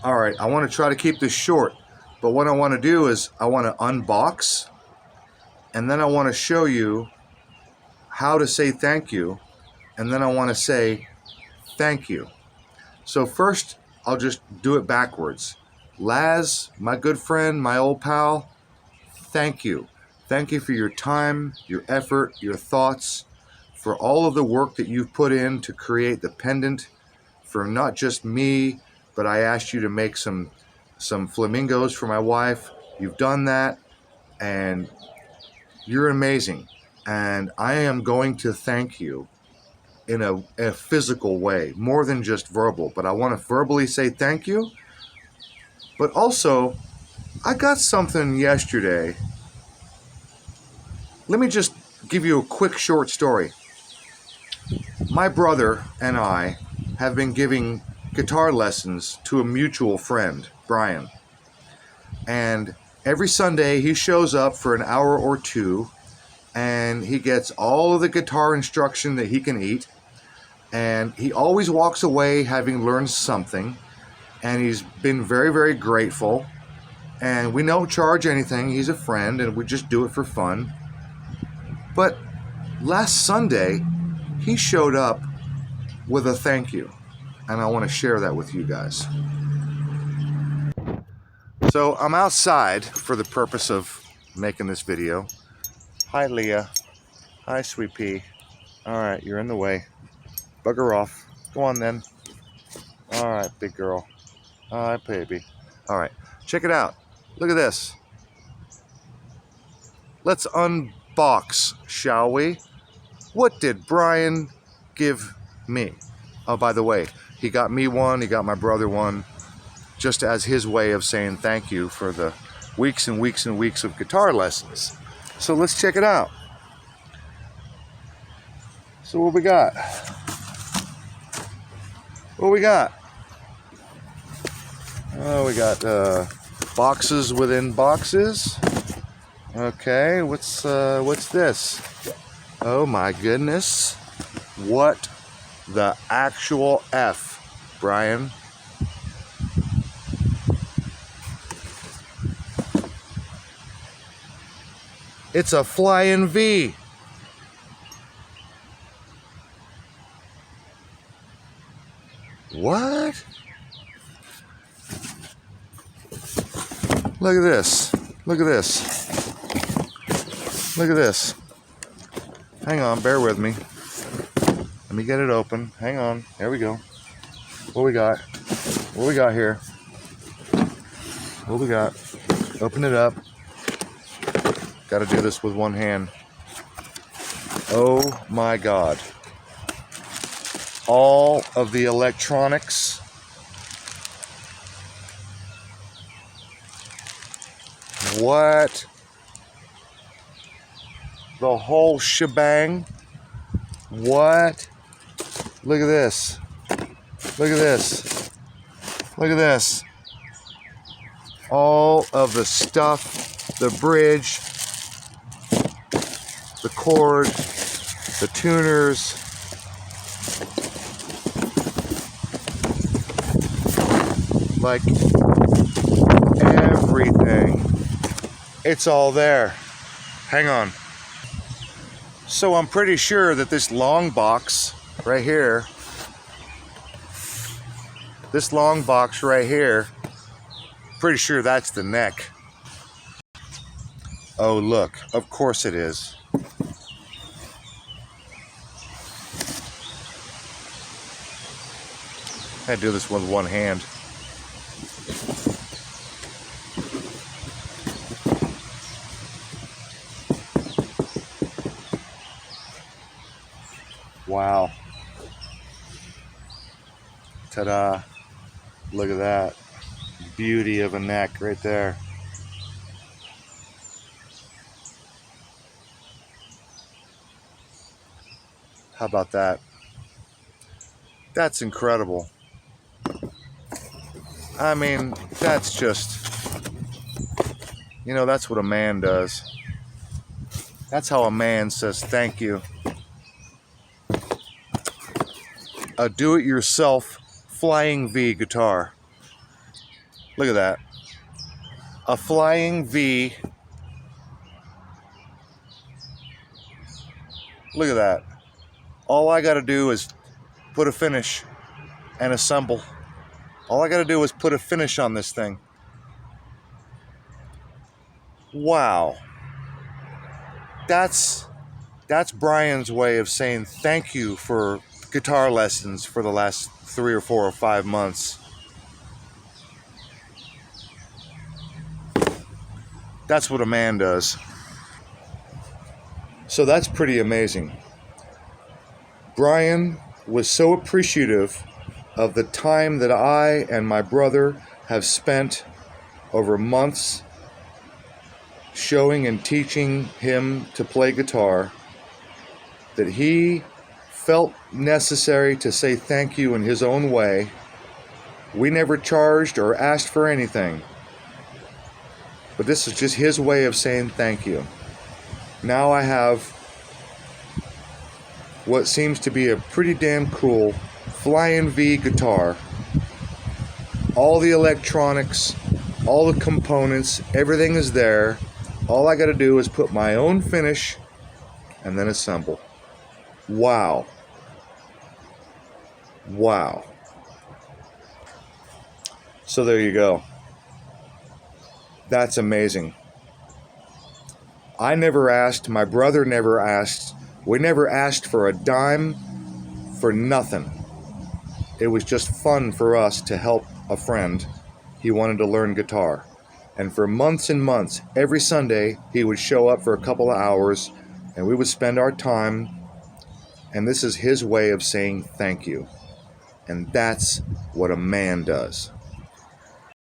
All right, I want to try to keep this short, but what I want to do is I want to unbox, and then I want to show you how to say thank you, and then I want to say thank you. So first, I'll just do it backwards. Laz, my good friend, my old pal, thank you. Thank you for your time, your effort, your thoughts, for all of the work that you've put in to create the pendant, for not just me, but I asked you to make some flamingos for my wife. You've done that, and you're amazing. And I am going to thank you in a physical way, more than just verbal. But I want to verbally say thank you. But also, I got something yesterday. Let me just give you a quick short story. My brother and I have been giving guitar lessons to a mutual friend, Brian. And every Sunday he shows up for an hour or two, and he gets all of the guitar instruction that he can eat. And he always walks away having learned something. And he's been very, very grateful. And we don't charge anything. He's a friend, and we just do it for fun. But last Sunday, he showed up with a thank you. And I want to share that with you guys. So I'm outside for the purpose of making this video. Hi, Leah. Hi, Sweet Pea. All right, you're in the way. Bugger off. Go on then. All right, big girl. All right, baby. All right, check it out. Look at this. Let's unbox, shall we? What did Brian give me? Oh, by the way, he got me one, he got my brother one, just as his way of saying thank you for the weeks and weeks and weeks of guitar lessons. So let's check it out. So what we got? What we got? Oh, we got boxes within boxes. Okay, what's this? Oh my goodness. What the actual F, Brian? It's a Flying V. What? Look at this. Look at this. Look at this. Hang on, bear with me. Let me get it open. Hang on. There we go. What we got? What we got here? What we got? Open it up. Got to do this with one hand. Oh my God. All of the electronics. What? The whole shebang? What? Look at this. Look at this. Look at this. All of the stuff, the bridge, the cord, the tuners. Like everything. It's all there. Hang on. So I'm pretty sure that this long box right here, pretty sure that's the neck. Oh, look, of course it is. I do this with one hand. Wow. Ta-da. Look at that. Beauty of a neck right there. How about that? That's incredible. I mean, that's just, you know, that's what a man does. That's how a man says thank you. A do-it-yourself Flying V guitar. Look at that. A flying V. Look at that. All I got to do is put a finish and assemble. All I got to do is put a finish on this thing. Wow. That's Brian's way of saying thank you for guitar lessons for the last 3 or 4 or 5 months. That's what a man does. So that's pretty amazing. Brian was so appreciative of the time that I and my brother have spent over months showing and teaching him to play guitar, that he felt necessary to say thank you in his own way. We never charged or asked for anything, but this is just his way of saying thank you. Now I have what seems to be a pretty damn cool Flying V guitar. All the electronics, all the components, everything is there. All I got to do is put my own finish and then assemble. Wow. Wow. So there you go. That's amazing. I never asked, my brother never asked, we never asked for a dime, for nothing. It was just fun for us to help a friend. He wanted to learn guitar. And for months and months, every Sunday, he would show up for a couple of hours, and we would spend our time, and this is his way of saying thank you. And that's what a man does.